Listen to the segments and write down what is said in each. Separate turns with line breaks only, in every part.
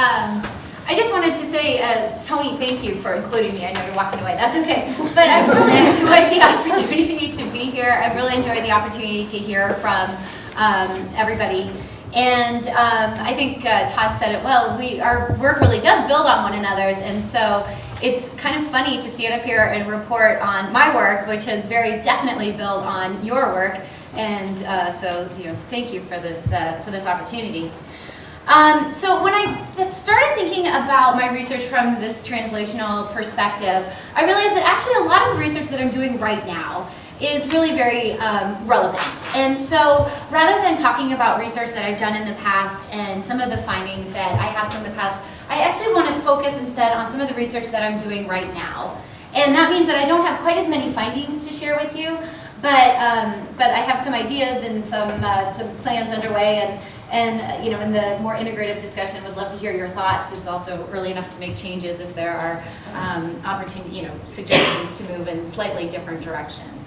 I just wanted to say, Tony, thank you for including me. I know you're walking away, that's okay. But I've really enjoyed the opportunity to be here. I've really enjoyed the opportunity to hear from everybody. And I think Todd said it well, our work really does build on one another's, and so it's kind of funny to stand up here and report on my work, which has very definitely built on your work, and so thank you for this opportunity. So when I started thinking about my research from this translational perspective, I realized that actually a lot of the research that I'm doing right now is really very relevant. And so rather than talking about research that I've done in the past and some of the findings that I have from the past, I actually want to focus instead on some of the research that I'm doing right now. And that means that I don't have quite as many findings to share with you, but I have some ideas and some plans underway, and in the more integrative discussion, would love to hear your thoughts. It's also early enough to make changes if there are suggestions to move in slightly different directions.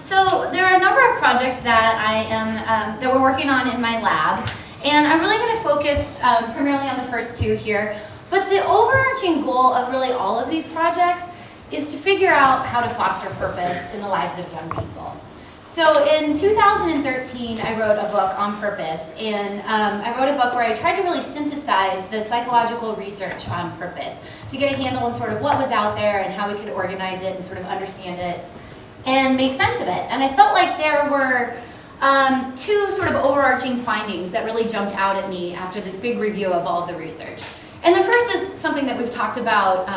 So there are a number of projects that that we're working on in my lab, and I'm really going to focus primarily on the first two here. But the overarching goal of really all of these projects is to figure out how to foster purpose in the lives of young people. So in 2013, I wrote a book on purpose, and I wrote a book where I tried to really synthesize the psychological research on purpose to get a handle on sort of what was out there and how we could organize it and sort of understand it and make sense of it. And I felt like there were two sort of overarching findings that really jumped out at me after this big review of all of the research. And the first is something that we've talked about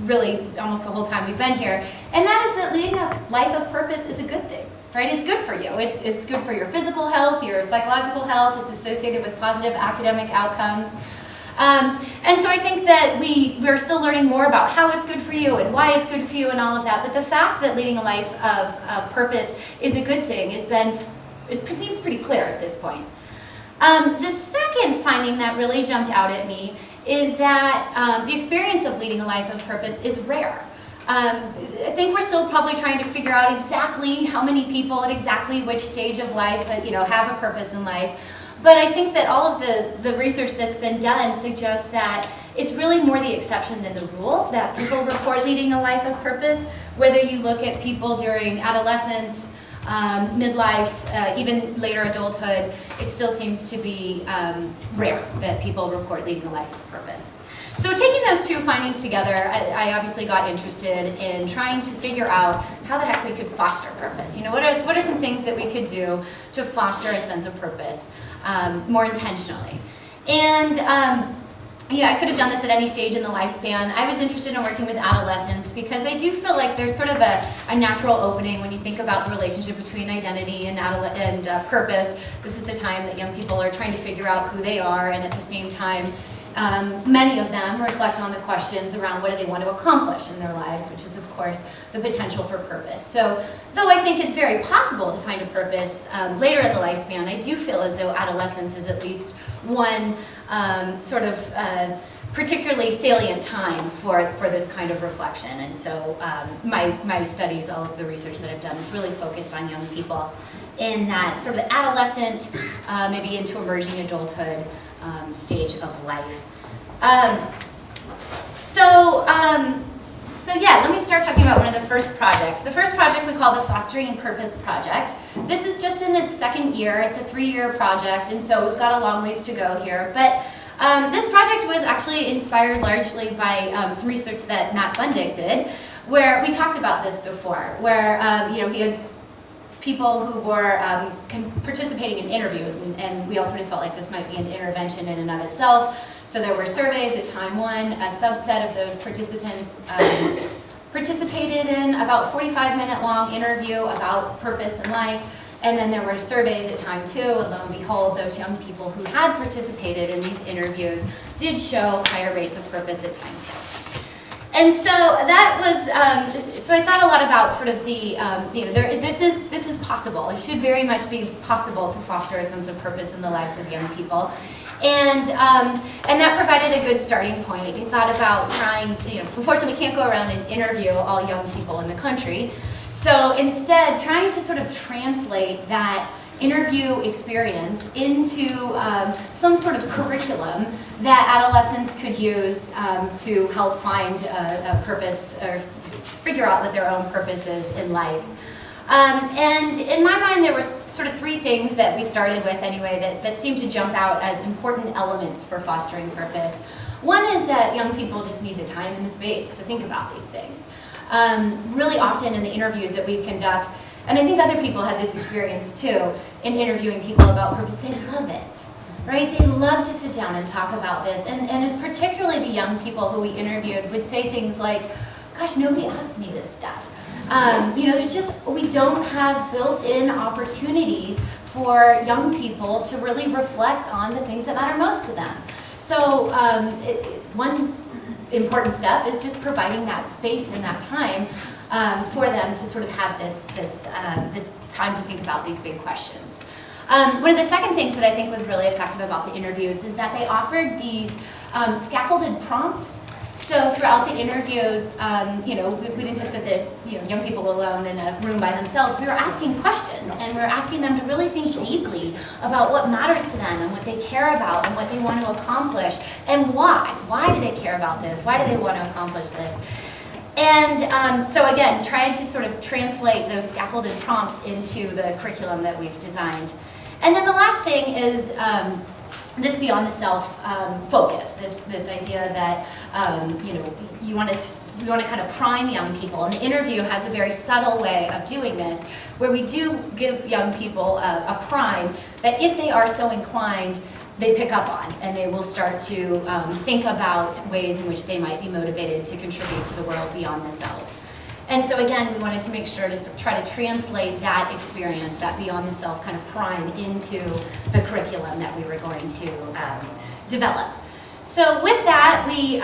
really almost the whole time we've been here, and that is that leading a life of purpose is a good thing. Right? It's good for you. It's good for your physical health, your psychological health. It's associated with positive academic outcomes. And so I think that we're still learning more about how it's good for you and why it's good for you and all of that. But the fact that leading a life of purpose is a good thing seems pretty clear at this point. The second finding that really jumped out at me is that the experience of leading a life of purpose is rare. I think we're still probably trying to figure out exactly how many people at exactly which stage of life have a purpose in life. But I think that all of the research that's been done suggests that it's really more the exception than the rule that people report leading a life of purpose. Whether you look at people during adolescence, midlife, even later adulthood, it still seems to be rare that people report leading a life of purpose. So taking those two findings together, I obviously got interested in trying to figure out how the heck we could foster purpose. What are some things that we could do to foster a sense of purpose more intentionally? And I could have done this at any stage in the lifespan. I was interested in working with adolescents because I do feel like there's sort of a natural opening when you think about the relationship between identity and purpose. This is the time that young people are trying to figure out who they are, and at the same time, many of them reflect on the questions around what do they want to accomplish in their lives, which is, of course, the potential for purpose. So, though I think it's very possible to find a purpose later in the lifespan, I do feel as though adolescence is at least one particularly salient time for this kind of reflection. And so my studies, all of the research that I've done is really focused on young people in that sort of adolescent, maybe into emerging adulthood stage of life. So let me start talking about one of the first projects. The first project we call the Fostering Purpose Project. This is just in its second year. It's a 3-year project, and so we've got a long ways to go here. But this project was actually inspired largely by some research that Matt Bundig did, where we talked about this before, where he had people who were participating in interviews, and we all sort of felt like this might be an intervention in and of itself. So there were surveys at time one. A subset of those participants participated in about 45-minute long interview about purpose in life. And then there were surveys at time two, and lo and behold, those young people who had participated in these interviews did show higher rates of purpose at time two. And so that was, so I thought a lot about sort of the, this is possible. It should very much be possible to foster a sense of purpose in the lives of young people. And that provided a good starting point. We thought about trying, unfortunately we can't go around and interview all young people in the country. So instead, trying to sort of translate that interview experience into some sort of curriculum that adolescents could use to help find a purpose or figure out what their own purpose is in life. And in my mind, there were sort of three things that we started with anyway that seemed to jump out as important elements for fostering purpose. One is that young people just need the time and the space to think about these things. Really often in the interviews that we conduct, and I think other people had this experience too, in interviewing people about purpose, they love it, right? They love to sit down and talk about this, and particularly the young people who we interviewed would say things like, gosh, nobody asked me this stuff. You know, we don't have built-in opportunities for young people to really reflect on the things that matter most to them. So one important step is just providing that space and that time for them to sort of have this time to think about these big questions. One of the second things that I think was really effective about the interviews is that they offered these scaffolded prompts. So throughout the interviews, you know, we didn't just sit the young people alone in a room by themselves. We were asking questions, and we were asking them to really think deeply about what matters to them and what they care about and what they want to accomplish and why. Why do they care about this? Why do they want to accomplish this? And so again, trying to sort of translate those scaffolded prompts into the curriculum that we've designed. And then the last thing is this beyond the self focus, this idea that you know, we want to kind of prime young people, and the interview has a very subtle way of doing this, where we do give young people a prime that if they are so inclined, they pick up on, and they will start to think about ways in which they might be motivated to contribute to the world beyond themselves. And so again, we wanted to make sure to sort of try to translate that experience, that beyond the self kind of prime, into the curriculum that we were going to develop. So with that, we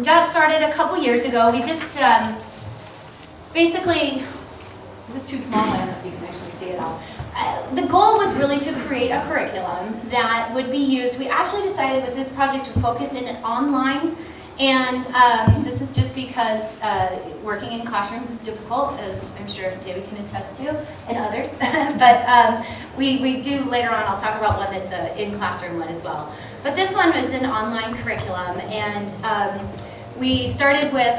got started a couple years ago. We just basically, this is too small, I don't know if you can actually see it all. The goal was really to create a curriculum that would be used. We actually decided with this project to focus in online. And this is just because working in classrooms is difficult, as I'm sure David can attest to, and others. But we do later on, I'll talk about one that's an in-classroom one as well. But this one was an online curriculum, and we started with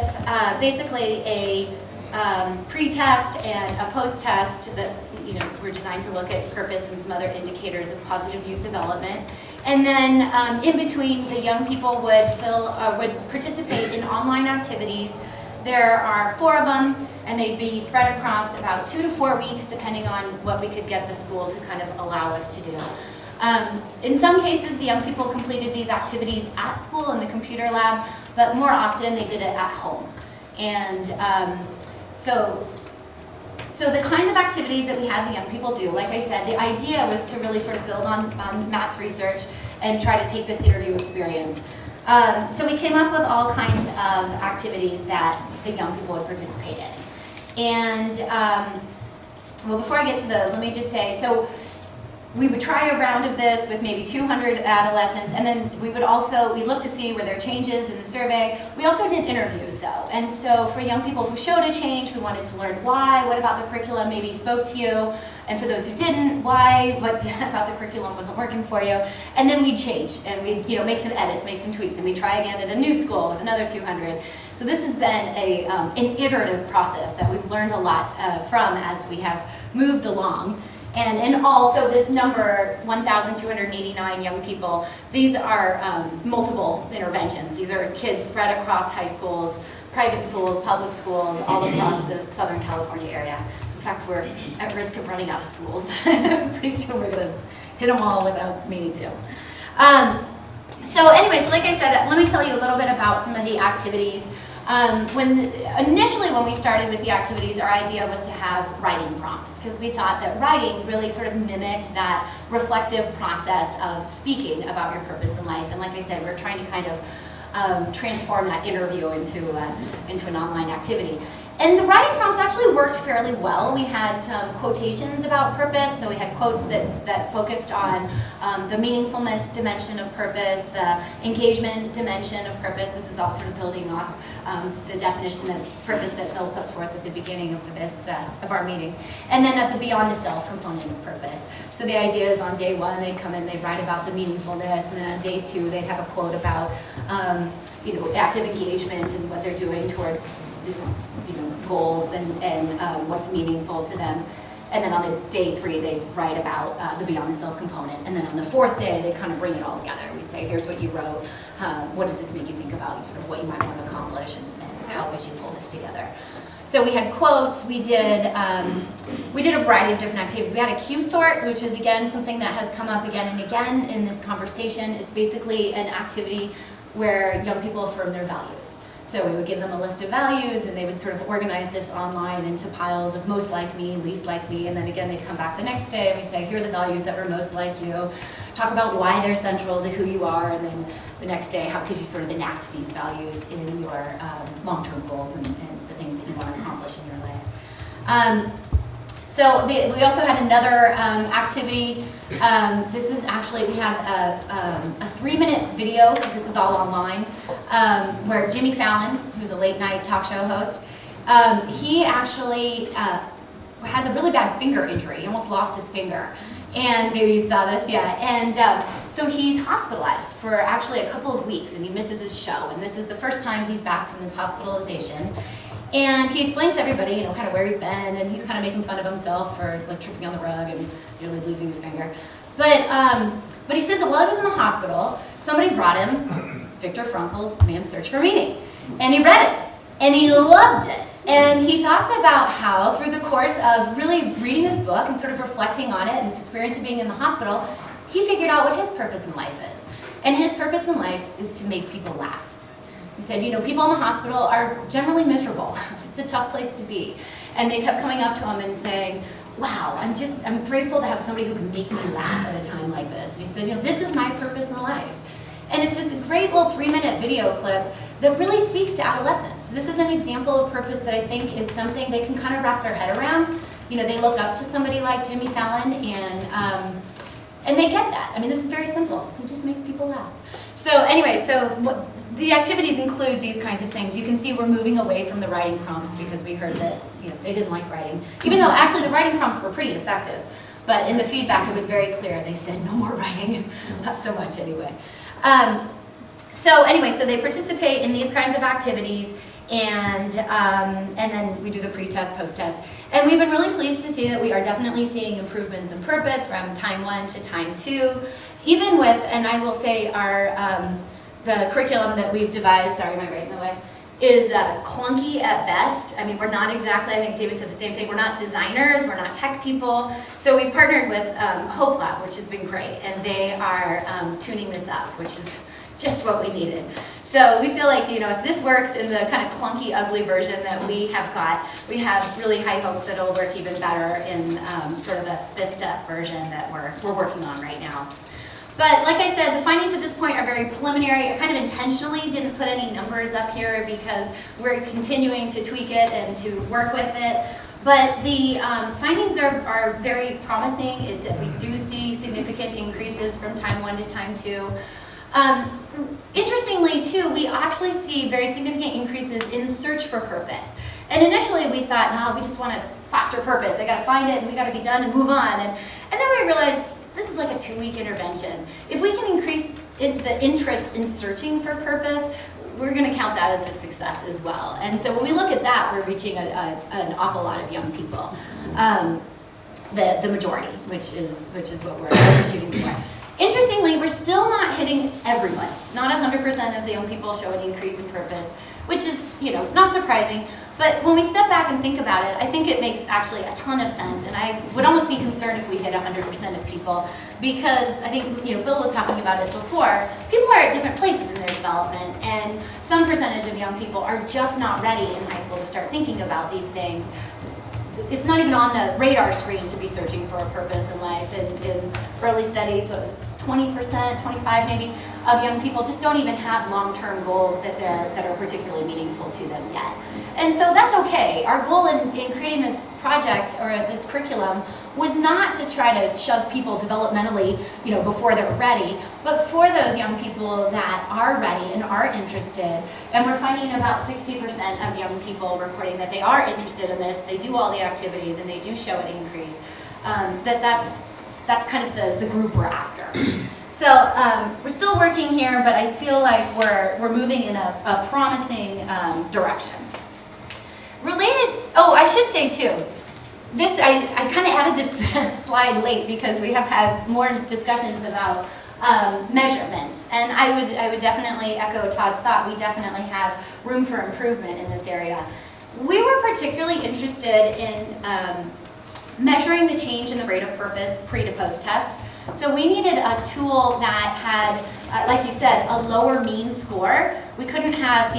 basically a pre-test and a post-test that were designed to look at purpose and some other indicators of positive youth development. And then in between, the young people would participate in online activities. There are 4 of them, and they'd be spread across about 2 to 4 weeks, depending on what we could get the school to kind of allow us to do. In some cases, the young people completed these activities at school in the computer lab, but more often they did it at home. And So the kinds of activities that we had the young people do, like I said, the idea was to really sort of build on Matt's research and try to take this interview experience. So we came up with all kinds of activities that the young people would participate in. And well, before I get to those, let me just say, so we would try a round of this with maybe 200 adolescents, and then we look to see were there changes in the survey. We also did interviews though, and so for young people who showed a change, we wanted to learn why, what about the curriculum maybe spoke to you, and for those who didn't, why, what about the curriculum wasn't working for you, and then we'd change, and we'd make some edits, make some tweaks, and we'd try again at a new school with another 200. So this has been an iterative process that we've learned a lot from as we have moved along. And in all, so this number, 1,289 young people, these are multiple interventions. These are kids spread across high schools, private schools, public schools, all across the Southern California area. In fact, we're at risk of running out of schools. Pretty soon we're going to hit them all without meaning to. So anyway, so like I said, let me tell you a little bit about some of the activities. Initially when we started with the activities, our idea was to have writing prompts, because we thought that writing really sort of mimicked that reflective process of speaking about your purpose in life. And like I said, we're trying to kind of transform that interview into an online activity. And the writing prompts actually worked fairly well. We had some quotations about purpose, so we had quotes that focused on the meaningfulness dimension of purpose, the engagement dimension of purpose. This is all sort of building off the definition of purpose that Bill put forth at the beginning of our meeting. And then at the beyond the self component of purpose. So the idea is on day one, they'd come in, they'd write about the meaningfulness, and then on day two, they'd have a quote about active engagement and what they're doing towards these goals and what's meaningful to them. And then on the day three, they write about the beyond the self component. And then on the fourth day, they kind of bring it all together. We'd say, here's what you wrote. What does this make you think about? Sort of what you might want to accomplish, and how would you pull this together? So we had quotes. We did a variety of different activities. We had a cue sort, which is again something that has come up again and again in this conversation. It's basically an activity where young people affirm their values. So we would give them a list of values, and they would sort of organize this online into piles of most like me, least like me, and then again they'd come back the next day and we'd say, here are the values that were most like you, talk about why they're central to who you are, and then the next day, how could you sort of enact these values in your long-term goals and the things that you want to accomplish in your life. We also had another activity. This is actually, we have a 3-minute video, because this is all online, where Jimmy Fallon, who's a late night talk show host, he actually has a really bad finger injury. He almost lost his finger. And maybe you saw this, yeah. And so he's hospitalized for actually a couple of weeks, and he misses his show. And this is the first time he's back from this hospitalization. And he explains to everybody, kind of where he's been, and he's kind of making fun of himself for like tripping on the rug and nearly losing his finger. But he says that while he was in the hospital, somebody brought him Viktor Frankl's Man's Search for Meaning. And he read it, and he loved it. And he talks about how through the course of really reading this book and sort of reflecting on it and this experience of being in the hospital, he figured out what his purpose in life is. And his purpose in life is to make people laugh. He said, people in the hospital are generally miserable. It's a tough place to be. And they kept coming up to him and saying, wow, I'm grateful to have somebody who can make me laugh at a time like this. And he said, this is my purpose in life. And it's just a great little 3-minute video clip that really speaks to adolescents. This is an example of purpose that I think is something they can kind of wrap their head around. They look up to somebody like Jimmy Fallon, and they get that. This is very simple. He just makes people laugh. So anyway, the activities include these kinds of things. You can see we're moving away from the writing prompts because we heard that they didn't like writing, even though actually the writing prompts were pretty effective. But in the feedback, it was very clear. They said no more writing, not so much anyway. So they participate in these kinds of activities, and then we do the pre-test, post-test. And we've been really pleased to see that we are definitely seeing improvements in purpose from time 1 to time 2, even with, and I will say the curriculum that we've devised, sorry, am I right in the way, is clunky at best. We're not exactly, I think David said the same thing, we're not designers, we're not tech people. So we've partnered with Hope Lab, which has been great, and they are tuning this up, which is just what we needed. So we feel like, if this works in the kind of clunky, ugly version that we have got, we have really high hopes that it'll work even better in sort of a spiffed up version that we're working on right now. But like I said, the findings at this point are very preliminary. I kind of intentionally didn't put any numbers up here because we're continuing to tweak it and to work with it. But the findings are very promising. We do see significant increases from time 1 to time 2. Interestingly, too, we actually see very significant increases in the search for purpose. And initially we thought, no, we just want to foster purpose. I got to find it, and we got to be done and move on. And then we realized this is like a 2-week intervention. If we can increase the interest in searching for purpose, we're going to count that as a success as well. And so when we look at that, we're reaching an awful lot of young people, the majority, which is what we're shooting for. Interestingly, we're still not hitting everyone. Not 100% of the young people show an increase in purpose, which is, not surprising. But when we step back and think about it, I think it makes actually a ton of sense. And I would almost be concerned if we hit 100% of people, because I think, Bill was talking about it before. People are at different places in their development, and some percentage of young people are just not ready in high school to start thinking about these things. It's not even on the radar screen to be searching for a purpose in life. In early studies, 20%, 25 maybe, of young people just don't even have long-term goals that are particularly meaningful to them yet. And so that's okay. Our goal in creating this project or this curriculum was not to try to shove people developmentally, before they're ready, but for those young people that are ready and are interested. And we're finding about 60% of young people reporting that they are interested in this, they do all the activities, and they do show an increase. That's kind of the group we're after. So we're still working here, but I feel like we're moving in a promising direction. I should say too, I kind of added this slide late because we have had more discussions about measurements, and I would definitely echo Todd's thought. We definitely have room for improvement in this area. We were particularly interested in measuring the change in the rate of purpose pre to post test. So we needed a tool that had, like you said, a lower mean score. We couldn't have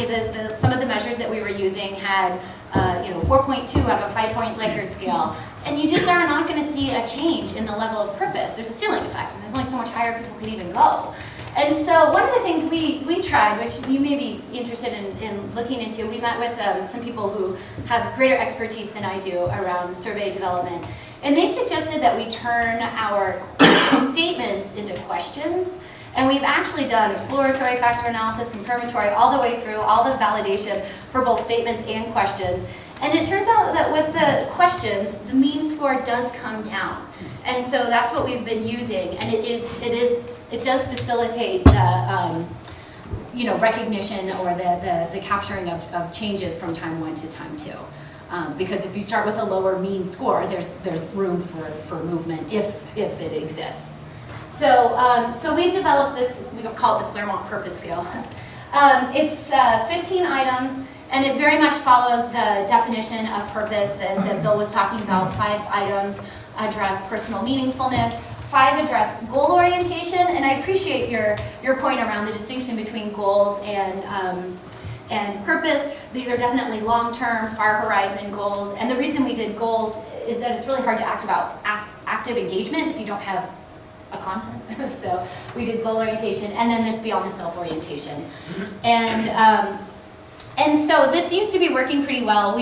some of the measures that we were using had 4.2 out of a 5-point Likert scale, and you just are not going to see a change in the level of purpose. There's a ceiling effect, and there's only so much higher people can even go. And so one of the things we tried, which you may be interested in looking into, we met with some people who have greater expertise than I do around survey development, and they suggested that we turn our statements into questions. And we've actually done exploratory factor analysis, confirmatory, all the way through, all the validation for both statements and questions. And it turns out that with the questions, the mean score does come down. And so that's what we've been using, and it does facilitate the recognition or the capturing of changes from time 1 to time 2. Because if you start with a lower mean score, there's room for movement if it exists. So we've developed this, we call it the Claremont Purpose Scale. It's 15 items, and it very much follows the definition of purpose that Bill was talking about. 5 items address personal meaningfulness, 5 address goal orientation, and I appreciate your point around the distinction between goals and purpose. These are definitely long-term, far horizon goals, and the reason we did goals is that it's really hard to act about active engagement if you don't have a content. So we did goal orientation, and then this beyond the self orientation, and so this seems to be working pretty well.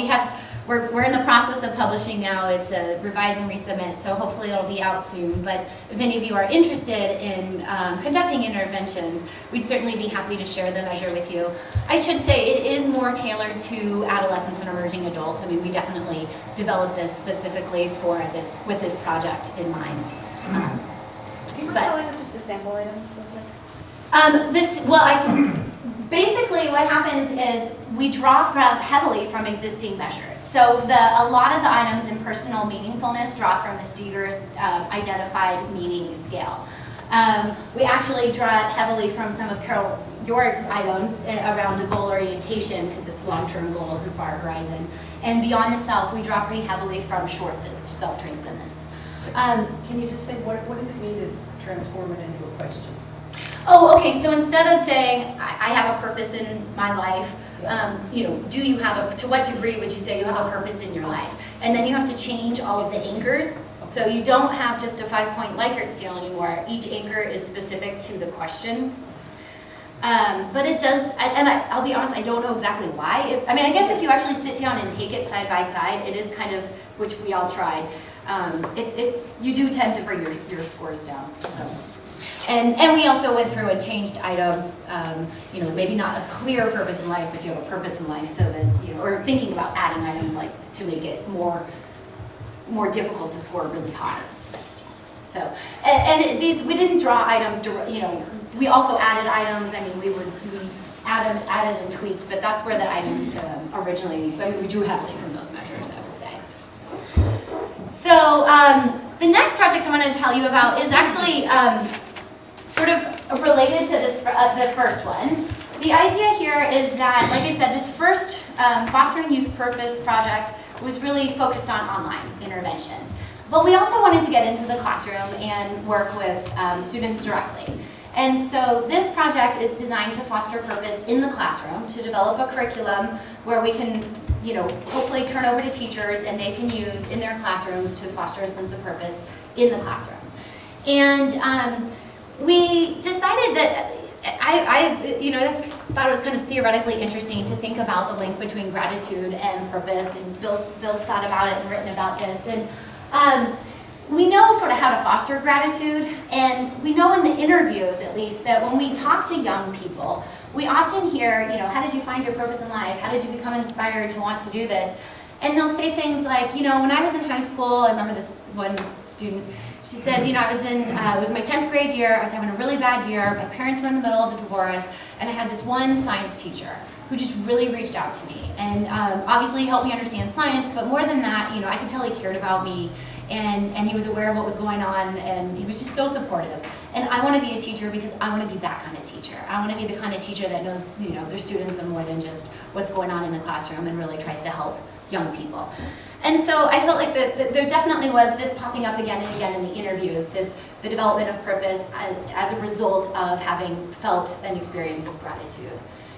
We're in the process of publishing now. It's a revise and resubmit, so hopefully it'll be out soon. But if any of you are interested in conducting interventions, we'd certainly be happy to share the measure with you. I should say it is more tailored to adolescents and emerging adults. I mean, we definitely developed this specifically for this, with this project in mind.
Do you mind telling us just a sample item real quick?
Basically what happens is we draw heavily from existing measures. So a lot of the items in personal meaningfulness draw from the Steger's identified meaning scale. We actually draw heavily from some of Carol, your items around the goal orientation, because it's long-term goals and far horizon. And beyond the self, we draw pretty heavily from Schwartz's self-transcendence.
Can you just say, what does it mean to transform it into a question?
Oh, okay, so instead of saying, I have a purpose in my life, do you have to what degree would you say you have a purpose in your life? And then you have to change all of the anchors. So you don't have just a 5-point Likert scale anymore. Each anchor is specific to the question. But it does, I'll be honest, I don't know exactly why. I guess if you actually sit down and take it side by side, it is kind of, which we all tried, you do tend to bring your scores down. And we also went through and changed items, maybe not a clear purpose in life, but you have a purpose in life, so that, or thinking about adding items like to make it more difficult to score really high. So, and these, we didn't draw items, we also added items. We added and tweaked, but that's where the items originally, we drew heavily from those measures, I would say. So the next project I want to tell you about is actually sort of related to this, the first one. The idea here is that, like I said, this first Fostering Youth Purpose project was really focused on online interventions. But we also wanted to get into the classroom and work with students directly. And so this project is designed to foster purpose in the classroom, to develop a curriculum where we can, hopefully turn over to teachers and they can use in their classrooms to foster a sense of purpose in the classroom. And we decided that I thought it was kind of theoretically interesting to think about the link between gratitude and purpose, and Bill's thought about it and written about this. And we know sort of how to foster gratitude, and we know in the interviews, at least, that when we talk to young people, we often hear, how did you find your purpose in life? How did you become inspired to want to do this? And they'll say things like, when I was in high school, I remember this one student, she said, I was it was my 10th grade year, I was having a really bad year, my parents were in the middle of a divorce, and I had this one science teacher who just really reached out to me, and obviously helped me understand science, but more than that, I could tell he cared about me, and he was aware of what was going on, and he was just so supportive. And I want to be a teacher because I want to be that kind of teacher. I want to be the kind of teacher that knows, their students are more than just what's going on in the classroom and really tries to help young people. And so I felt like there definitely was this popping up again and again in the interviews, the development of purpose as a result of having felt an experience of gratitude.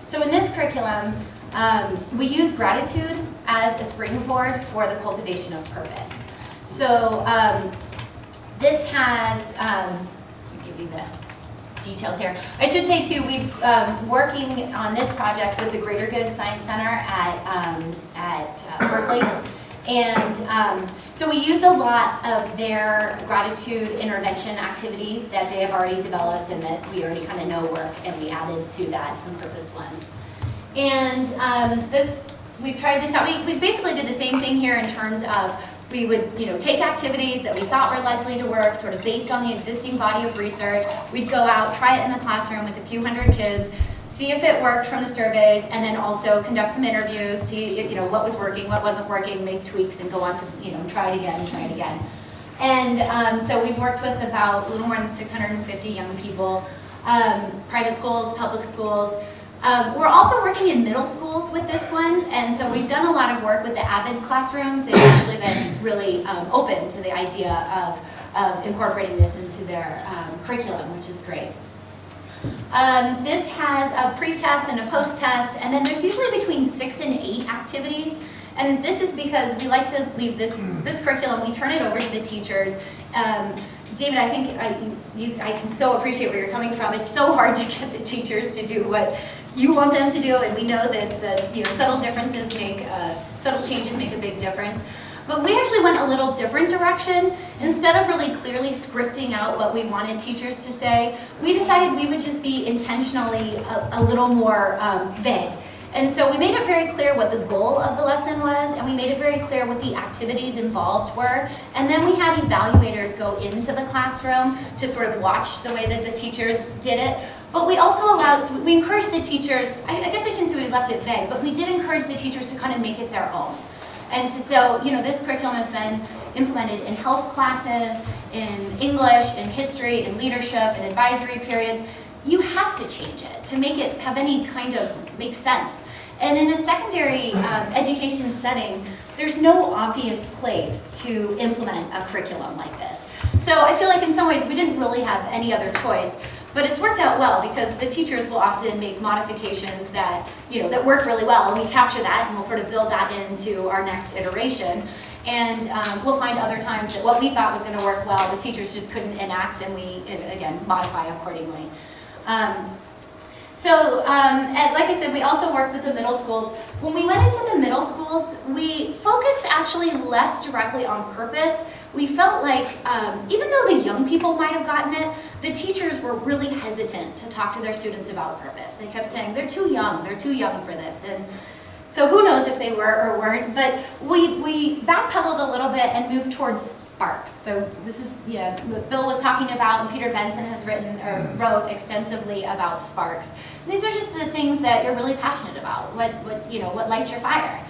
So in this curriculum, we use gratitude as a springboard for the cultivation of purpose. So this has, I'll give you the details here. I should say too, we've working on this project with the Greater Good Science Center at Berkeley. And so we used a lot of their gratitude intervention activities that they have already developed and that we already kind of know work, and we added to that some purpose ones. And we've tried this out. We basically did the same thing here in terms of we would take activities that we thought were likely to work, sort of based on the existing body of research. We'd go out, try it in the classroom with a few hundred kids, see if it worked from the surveys, and then also conduct some interviews, see what was working, what wasn't working, make tweaks, and go on to try it again. And so we've worked with about a little more than 650 young people, private schools, public schools. We're also working in middle schools with this one, and so we've done a lot of work with the AVID classrooms. They've actually been really open to the idea of incorporating this into their curriculum, which is great. This has a pre-test and a post-test, and then there's usually between 6 and 8 activities. And this is because we like to leave this curriculum, we turn it over to the teachers. David, I think I can so appreciate where you're coming from. It's so hard to get the teachers to do what you want them to do, and we know that subtle differences subtle changes make a big difference. But we actually went a little different direction. Instead of really clearly scripting out what we wanted teachers to say, we decided we would just be intentionally a little more vague. And so we made it very clear what the goal of the lesson was, and we made it very clear what the activities involved were. And then we had evaluators go into the classroom to sort of watch the way that the teachers did it. But we also we encouraged the teachers, I guess I shouldn't say we left it vague, but we did encourage the teachers to kind of make it their own. And so, this curriculum has been implemented in health classes, in English, in history, in leadership, in advisory periods. You have to change it to make it have any kind of make sense. And in a secondary education setting, there's no obvious place to implement a curriculum like this. So I feel like in some ways we didn't really have any other choice. But it's worked out well because the teachers will often make modifications that, that work really well, and we capture that and we'll sort of build that into our next iteration. And we'll find other times that what we thought was going to work well, the teachers just couldn't enact, and we, again, modify accordingly. Like I said, we also worked with the middle schools. When we went into the middle schools, we focused actually less directly on purpose. We felt like, even though the young people might have gotten it, the teachers were really hesitant to talk to their students about purpose. They kept saying, they're too young for this. And so who knows if they were or weren't, but we backpedaled a little bit and moved towards sparks. So this is, what Bill was talking about, and Peter Benson has wrote extensively about sparks. And these are just the things that you're really passionate about, what lights your fire.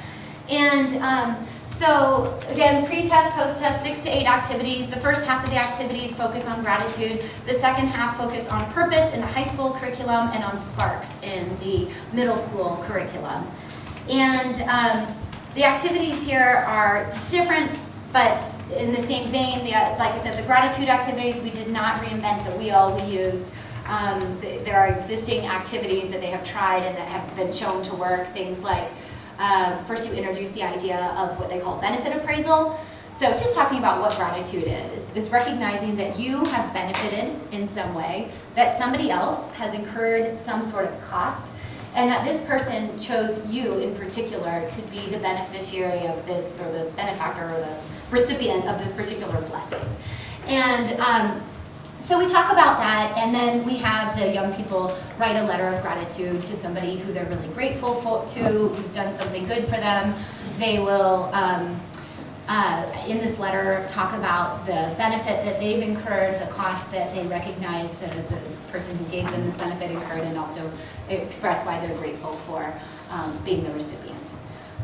And so again, pre-test, post-test, 6 to 8 activities. The first half of the activities focus on gratitude. The second half focus on purpose in the high school curriculum and on sparks in the middle school curriculum. And the activities here are different, but in the same vein, like I said, the gratitude activities, we did not reinvent the wheel. We used, there are existing activities that they have tried and that have been shown to work. Things like, first you introduce the idea of what they call benefit appraisal. So just talking about what gratitude is. It's recognizing that you have benefited in some way, that somebody else has incurred some sort of cost, and that this person chose you in particular to be the beneficiary of this, or the benefactor, or the recipient of this particular blessing. And so we talk about that, and then we have the young people write a letter of gratitude to somebody who they're really grateful to, who's done something good for them. They will, in this letter, talk about the benefit that they've incurred, the cost that they recognize the person who gave them this benefit incurred, and also express why they're grateful for being the recipient.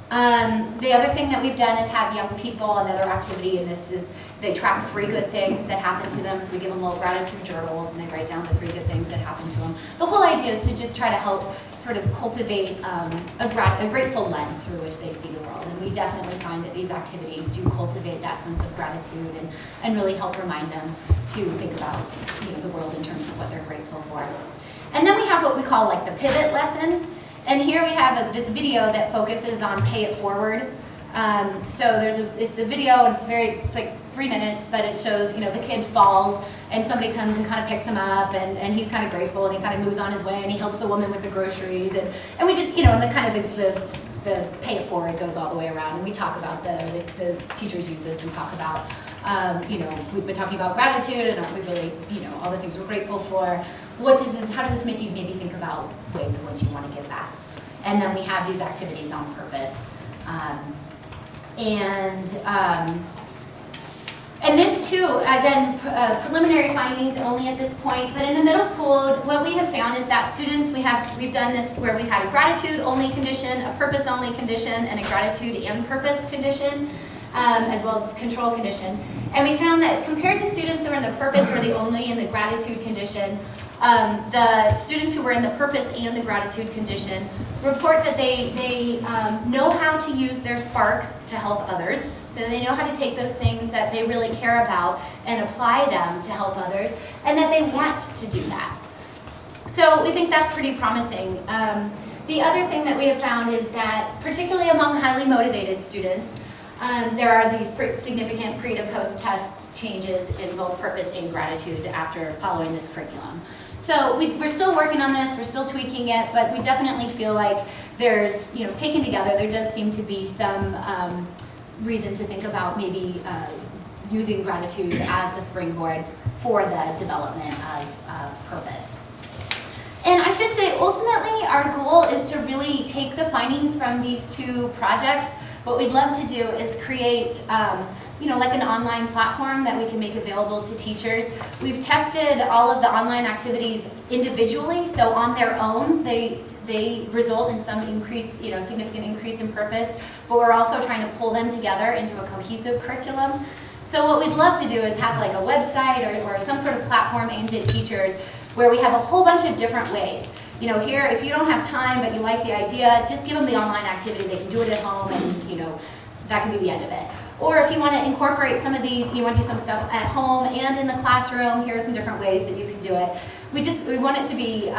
The other thing that we've done is have young people, another activity, and this is, they track 3 good things that happen to them, so we give them little gratitude journals, and they write down the 3 good things that happen to them. The whole idea is to just try to help sort of cultivate a grateful lens through which they see the world, and we definitely find that these activities do cultivate that sense of gratitude and really help remind them to think about, you know, the world in terms of what they're grateful for. And then we have what we call like the pivot lesson. And here we have this video that focuses on pay it forward. So it's a video, and it's like 3 minutes, but it shows, you know, the kid falls and somebody comes and kind of picks him up, and he's kind of grateful, and he kind of moves on his way, and he helps the woman with the groceries, and we just, you know, and the kind of the pay it forward goes all the way around, and we talk about the teachers use this and talk about, you know, we've been talking about gratitude, and aren't we really, you know, all the things we're grateful for. How does this make you maybe think about ways in which you want to give back? And then we have these activities on purpose. And this too, again, preliminary findings only at this point, but in the middle school, what we have found is that students, we've done this where we've had a gratitude only condition, a purpose only condition, and a gratitude and purpose condition, as well as control condition. And we found that compared to students who are in the purpose or the only and the gratitude condition, the students who were in the purpose and the gratitude condition report that they know how to use their sparks to help others. So they know how to take those things that they really care about and apply them to help others, and that they want to do that. So we think that's pretty promising. The other thing that we have found is that, particularly among highly motivated students, there are these significant pre to post test changes in both purpose and gratitude after following this curriculum. So we're still working on this, we're still tweaking it, but we definitely feel like there's, you know, taken together, there does seem to be some reason to think about maybe using gratitude as a springboard for the development of purpose. And I should say, ultimately, our goal is to really take the findings from these 2 projects. What we'd love to do is create you know, like an online platform that we can make available to teachers. We've tested all of the online activities individually, so on their own, they result in some increase, you know, significant increase in purpose, but we're also trying to pull them together into a cohesive curriculum. So what we'd love to do is have like a website or some sort of platform aimed at teachers where we have a whole bunch of different ways. You know, here, if you don't have time but you like the idea, just give them the online activity. They can do it at home, and, you know, that can be the end of it. Or if you want to incorporate some of these, you want to do some stuff at home and in the classroom, here are some different ways that you can do it. We want it to be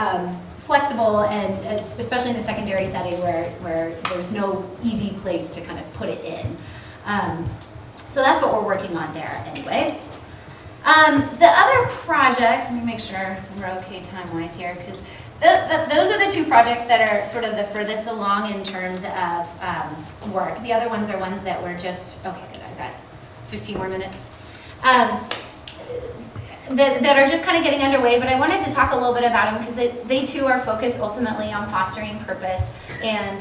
flexible, and especially in the secondary setting where there's no easy place to kind of put it in. So that's what we're working on there anyway. The other projects, let me make sure we're okay time-wise here, because those are the 2 projects that are sort of the furthest along in terms of work. The other ones are ones that were just, okay, good, I've got 15 more minutes. That are just kind of getting underway, but I wanted to talk a little bit about them because they too are focused ultimately on fostering purpose, and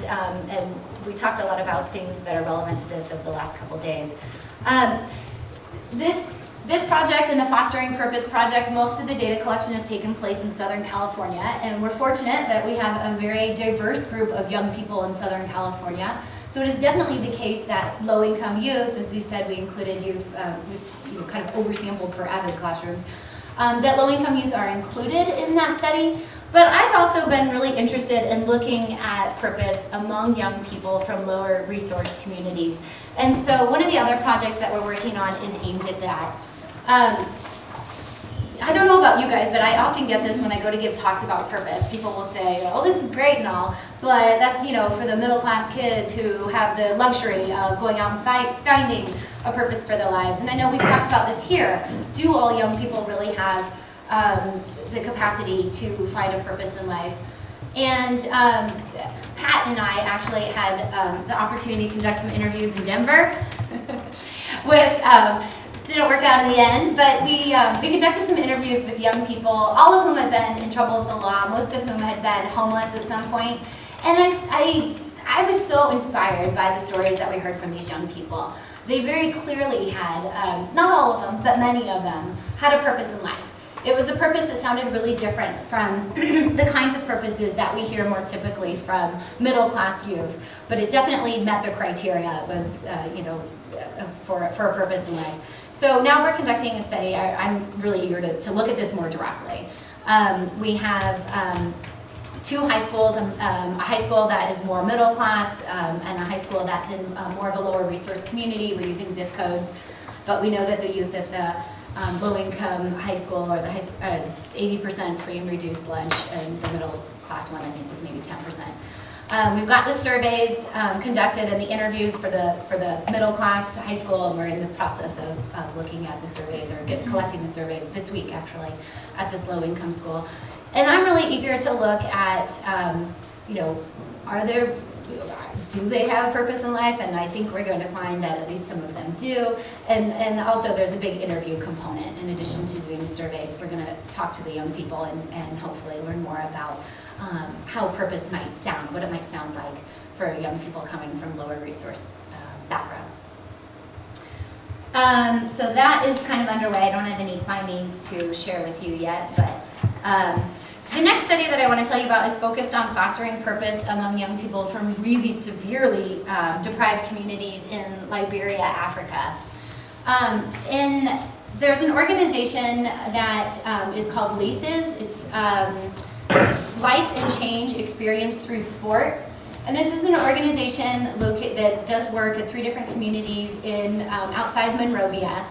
we talked a lot about things that are relevant to this over the last couple days. This project and the Fostering Purpose project, most of the data collection has taken place in Southern California, and we're fortunate that we have a very diverse group of young people in Southern California. So it is definitely the case that low-income youth, as you said, we included youth, we kind of oversampled for avid classrooms, that low-income youth are included in that study. But I've also been really interested in looking at purpose among young people from lower resource communities. And so one of the other projects that we're working on is aimed at that. I don't know about you guys, but I often get this when I go to give talks about purpose. People will say, oh, this is great and all, but that's, for the middle class kids who have the luxury of going out and finding a purpose for their lives. And I know we've talked about this here. Do all young people really have the capacity to find a purpose in life? And Pat and I actually had the opportunity to conduct some interviews in Denver with didn't work out in the end, but we conducted some interviews with young people, all of whom had been in trouble with the law, most of whom had been homeless at some point. And I was so inspired by the stories that we heard from these young people. They very clearly had, not all of them, but many of them, had a purpose in life. It was a purpose that sounded really different from the kinds of purposes that we hear more typically from middle-class youth, but it definitely met the criteria. It was, for a purpose in life. So now we're conducting a study. I'm really eager to look at this more directly. We have 2 high schools, a high school that is more middle class and a high school that's in more of a lower resource community. We're using zip codes, but we know that the youth at the low-income high school or the high school is 80% free and reduced lunch, and the middle class one I think was maybe 10%. We've got the surveys conducted and the interviews for the middle class high school, and we're in the process of looking at the surveys or collecting the surveys this week actually at this low income school. And I'm really eager to look at, do they have a purpose in life? And I think we're going to find that at least some of them do. And also there's a big interview component in addition to doing the surveys. We're going to talk to the young people and hopefully learn more about how purpose might sound, what it might sound like for young people coming from lower resource backgrounds. So that is kind of underway. I don't have any findings to share with you yet, but the next study that I want to tell you about is focused on fostering purpose among young people from really severely deprived communities in Liberia, Africa. There's an organization that is called LACES. It's Life and Change Experience Through Sport. And this is an organization that does work at 3 different communities in outside Monrovia.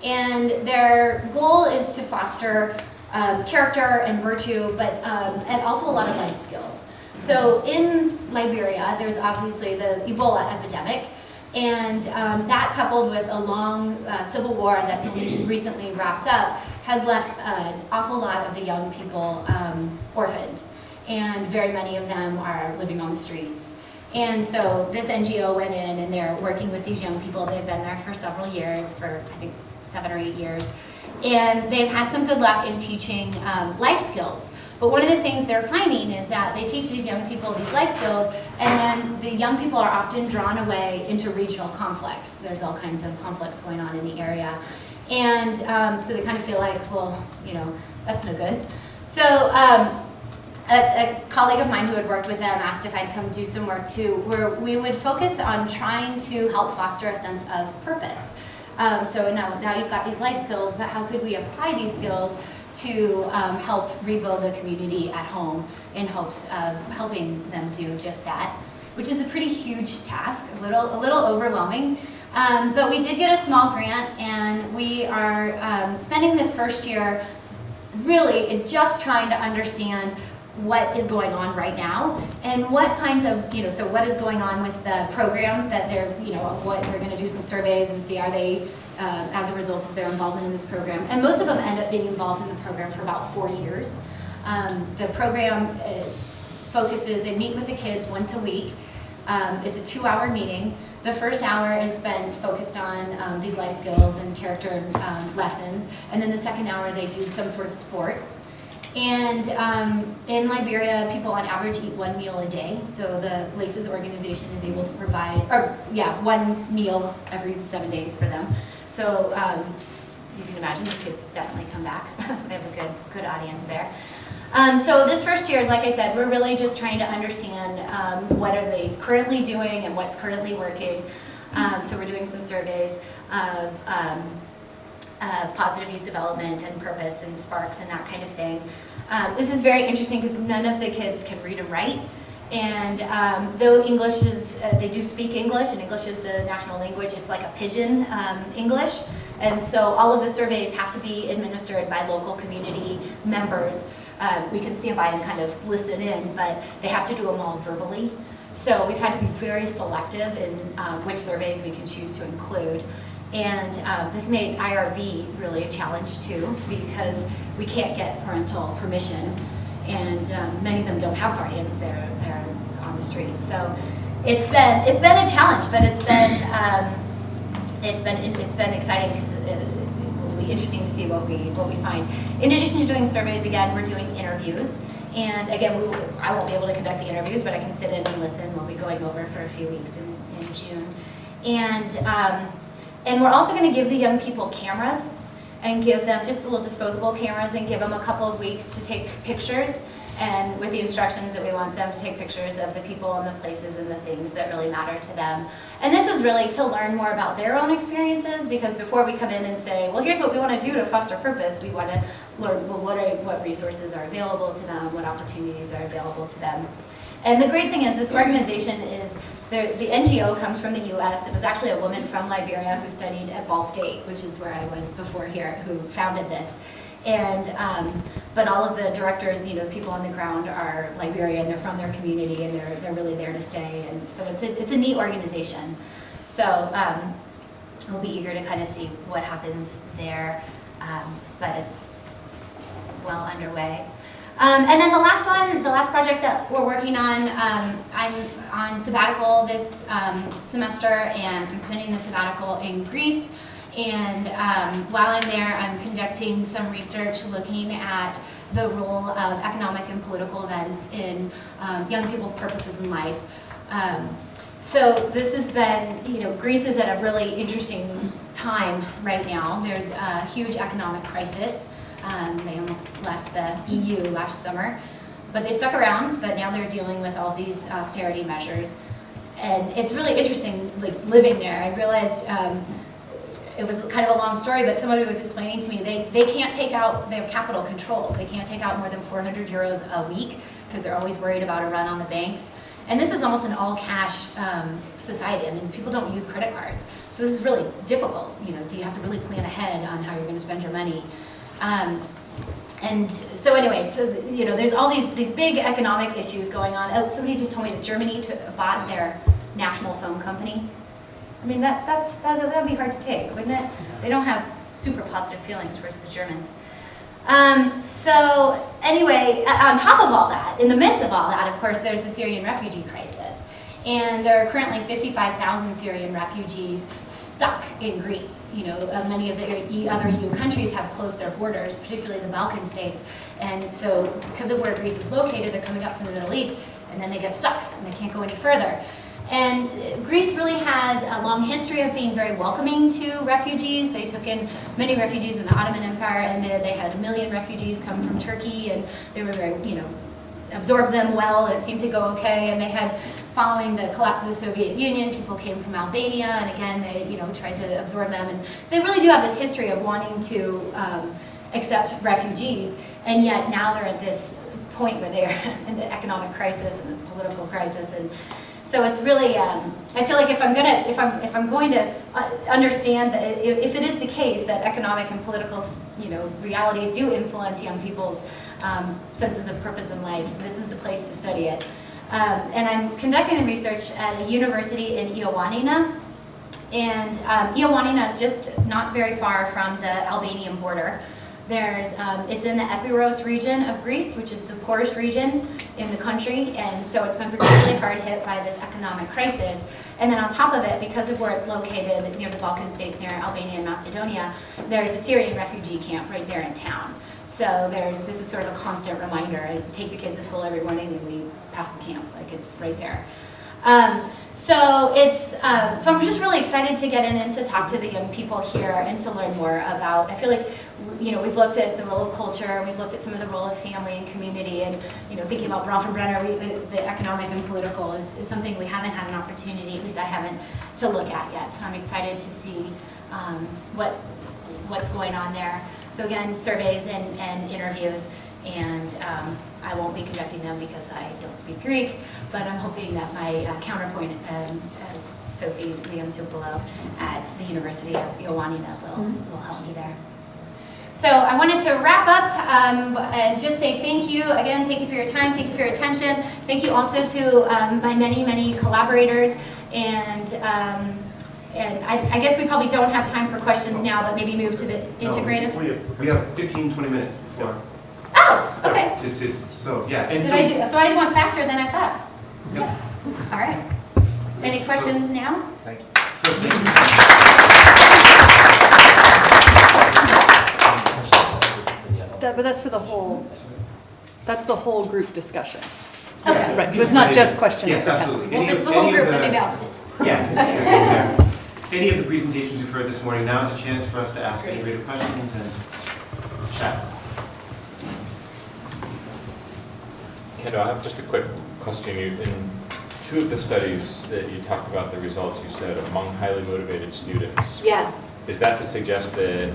And their goal is to foster character and virtue, but and also a lot of life skills. So in Liberia, there's obviously the Ebola epidemic, and that coupled with a long civil war that's only recently wrapped up has left an awful lot of the young people orphaned, and very many of them are living on the streets. And so this NGO went in and they're working with these young people. They've been there for several years, for I think 7 or 8 years. And they've had some good luck in teaching life skills. But one of the things they're finding is that they teach these young people these life skills, and then the young people are often drawn away into regional conflicts. There's all kinds of conflicts going on in the area. And so they kind of feel like, well, that's no good. So a colleague of mine who had worked with them asked if I'd come do some work too, where we would focus on trying to help foster a sense of purpose. So now you've got these life skills, but how could we apply these skills to help rebuild the community at home in hopes of helping them do just that, which is a pretty huge task, a little overwhelming. But we did get a small grant, and we are spending this first year really just trying to understand what is going on right now and what kinds of, so what is going on with the program that they're, what we're going to do some surveys and see are they, as a result of their involvement in this program. And most of them end up being involved in the program for about 4 years. The program focuses, they meet with the kids once a week. It's a 2-hour meeting. The first hour is spent focused on these life skills and character lessons. And then the second hour they do some sort of sport. And in Liberia, people on average eat 1 meal a day. So the LACES organization is able to provide, 1 meal every 7 days for them. So you can imagine the kids definitely come back. They have a good audience there. So this first year is, like I said, we're really just trying to understand what are they currently doing and what's currently working. So we're doing some surveys of positive youth development and purpose and sparks and that kind of thing. This is very interesting because none of the kids can read and write. And though English is, they do speak English, and English is the national language, it's like a pidgin English. And so all of the surveys have to be administered by local community members. We can stand by and kind of listen in, but they have to do them all verbally. So we've had to be very selective in which surveys we can choose to include. And this made IRB really a challenge too, because we can't get parental permission, and many of them don't have guardians. They're on the streets. So it's been a challenge, but it's been exciting because it will be interesting to see what we find. In addition to doing surveys, again, we're doing interviews. And again, I won't be able to conduct the interviews, but I can sit in and listen. We'll be going over for a few weeks in June. And we're also going to give the young people cameras and give them just little disposable cameras and give them a couple of weeks to take pictures, and with the instructions that we want them to take pictures of the people and the places and the things that really matter to them. And this is really to learn more about their own experiences, because before we come in and say, well, here's what we want to do to foster purpose, we want to learn, well, what resources are available to them, what opportunities are available to them. And the great thing is this organization is, the NGO comes from the US. It was actually a woman from Liberia who studied at Ball State, which is where I was before here, who founded this. And, but all of the directors, people on the ground are Liberian, they're from their community, and they're really there to stay. And so it's a neat organization. So we'll be eager to kind of see what happens there, but it's well underway. And then the last project that we're working on, I'm on sabbatical this semester, and I'm spending the sabbatical in Greece. And while I'm there, I'm conducting some research looking at the role of economic and political events in young people's purposes in life. So this has been, Greece is at a really interesting time right now. There's a huge economic crisis. They almost left the EU last summer, but they stuck around, but now they're dealing with all these austerity measures. And it's really interesting, living there. I realized it was kind of a long story, but somebody was explaining to me, they can't take out, they have capital controls. They can't take out more than 400 euros a week because they're always worried about a run on the banks. And this is almost an all-cash society. I mean, people don't use credit cards. So this is really difficult. Do you have to really plan ahead on how you're going to spend your money? And so anyway, there's all these big economic issues going on. Oh, somebody just told me that Germany bought their national phone company. I mean, that'd be hard to take, wouldn't it? They don't have super positive feelings towards the Germans. So anyway, on top of all that, in the midst of all that, of course, there's the Syrian refugee crisis. And there are currently 55,000 Syrian refugees stuck in Greece. Many of the other EU countries have closed their borders, particularly the Balkan states. And so because of where Greece is located, they're coming up from the Middle East, and then they get stuck, and they can't go any further. And Greece really has a long history of being very welcoming to refugees. They took in many refugees when the Ottoman Empire ended. They had 1 million refugees come from Turkey, and they were very, absorbed them well. It seemed to go okay. And they had, following the collapse of the Soviet Union, people came from Albania, and again, they, tried to absorb them. And they really do have this history of wanting to accept refugees, and yet now they're at this point where they're in the economic crisis and this political crisis. And so it's really, I feel like if I'm going to understand that if it is the case that economic and political, realities do influence young people's senses of purpose in life, this is the place to study it. And I'm conducting the research at a university in Ioannina, and Ioannina is just not very far from the Albanian border. It's in the Epirus region of Greece, which is the poorest region in the country, and so it's been particularly hard hit by this economic crisis. And then on top of it, because of where it's located near the Balkan states, near Albania and Macedonia, there's a Syrian refugee camp right there in town. So this is sort of a constant reminder. I take the kids to school every morning and we pass the camp, it's right there. So I'm just really excited to get in and to talk to the young people here and to learn more about, I feel like, we've looked at the role of culture, we've looked at some of the role of family and community, and, thinking about Bronfenbrenner, the economic and political is something we haven't had an opportunity, at least I haven't, to look at yet. So I'm excited to see what's going on there. So again, surveys and interviews. and I won't be conducting them because I don't speak Greek, but I'm hoping that my counterpoint, as Sophie Liam below at the University of Ioannina will help me there. So I wanted to wrap up and just say thank you. Again, thank you for your time, thank you for your attention. Thank you also to my many, many collaborators. And I guess we probably don't have time for questions now, but maybe move to the integrative.
No, we have 15, 20 minutes before.
Oh, okay.
So, yeah. And
So I went faster than I thought.
Yep.
Yeah. All right. Any questions now?
Thank you.
But that's for the whole, that's the whole group discussion.
Okay.
Right, so it's not just questions.
Yes,
for Kendall.
absolutely.
Well, if it's the whole group, then maybe I'll sit.
Yeah. Any of the presentations you've heard this morning, now is a chance for us to ask integrative questions and chat.
Kendall, I have just a quick question. In two of the studies that you talked about the results, you said among highly motivated students.
Yeah.
Is that to suggest that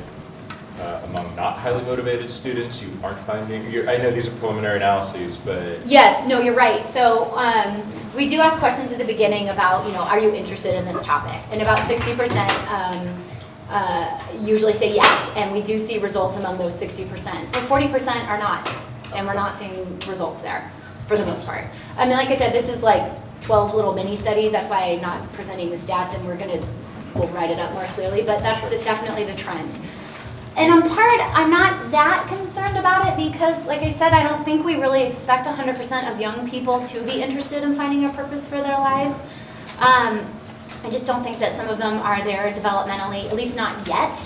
among not highly motivated students you aren't finding? I know these are preliminary analyses, but...
Yes, no, you're right. So we do ask questions at the beginning about, are you interested in this topic? And about 60% usually say yes, and we do see results among those 60%. But 40% are not, and we're not seeing results there for the most part. I mean, like I said, this is like 12 little mini studies. That's why I'm not presenting the stats, and we'll write it up more clearly, but that's definitely the trend. And on part, I'm not that concerned about it because, like I said, I don't think we really expect 100% of young people to be interested in finding a purpose for their lives. I just don't think that some of them are there developmentally, at least not yet.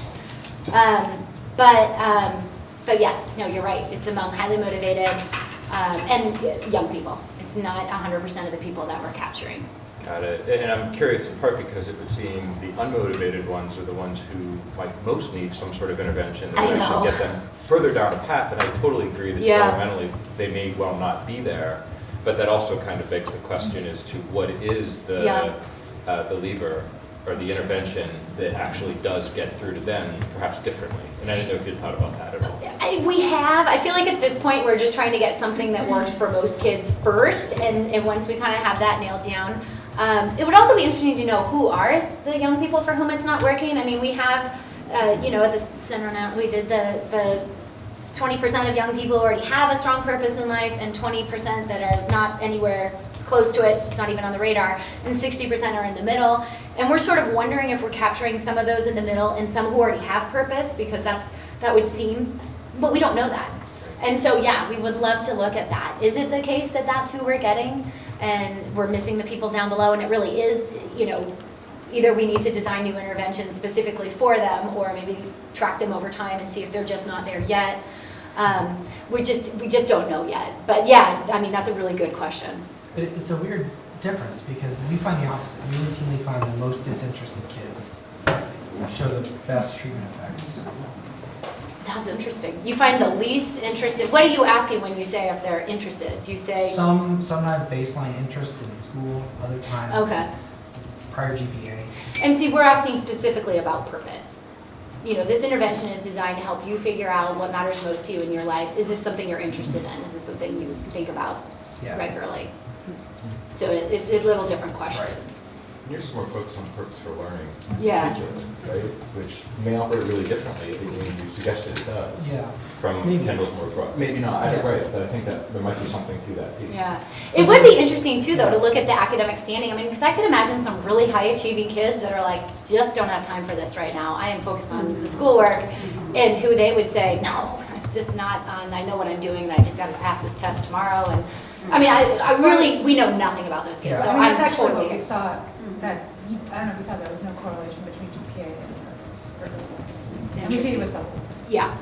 But yes, no, you're right. It's among highly motivated and young people. It's not 100% of the people that we're capturing.
Got it. And I'm curious in part because it would seem the unmotivated ones are the ones who might most need some sort of intervention that would actually get them further down a path. And I totally agree that developmentally they may well not be there. But that also kind of begs the question as to what is the lever or the intervention that actually does get through to them perhaps differently. And I didn't know if you'd thought about that at all.
We have. I feel like at this point we're just trying to get something that works for most kids first. And once we kind of have that nailed down, it would also be interesting to know who are the young people for whom it's not working. I mean, we have, at the center now, we did the 20% of young people who already have a strong purpose in life and 20% that are not anywhere close to it, it's not even on the radar, and 60% are in the middle. And we're sort of wondering if we're capturing some of those in the middle and some who already have purpose, because that would seem, but we don't know that. And so, yeah, we would love to look at that. Is it the case that that's who we're getting and we're missing the people down below, and it really is, either we need to design new interventions specifically for them, or maybe track them over time and see if they're just not there yet. We just don't know yet. But yeah, I mean, that's a really good question.
But it's a weird difference because we find the opposite. We routinely find the most disinterested kids show the best treatment effects.
That's interesting. You find the least interested. What are you asking when you say if they're interested? Do you say
some have baseline interest in school, other times prior GPA.
And see, we're asking specifically about purpose. This intervention is designed to help you figure out what matters most to you in your life. Is this something you're interested in? Is this something you think about regularly? So it's a little different question.
Right. You're just more focused on purpose for learning.
Yeah.
Right? Which may operate really differently than you suggested it does.
Yeah.
From Kendall's more broad. Maybe not. Right. But I think that there might be something to that piece.
Yeah. It would be interesting too, though, to look at the academic standing. I mean, because I can imagine some really high achieving kids that are like, just don't have time for this right now. I am focused on the schoolwork, and who they would say, no, it's just not on. I know what I'm doing, and I just got to pass this test tomorrow. And I mean, we know nothing about those kids, so
that's
I'm
actually
totally.
what we saw. That I don't know if you saw there was no correlation between GPA and purpose. And we see it with both.
Yeah.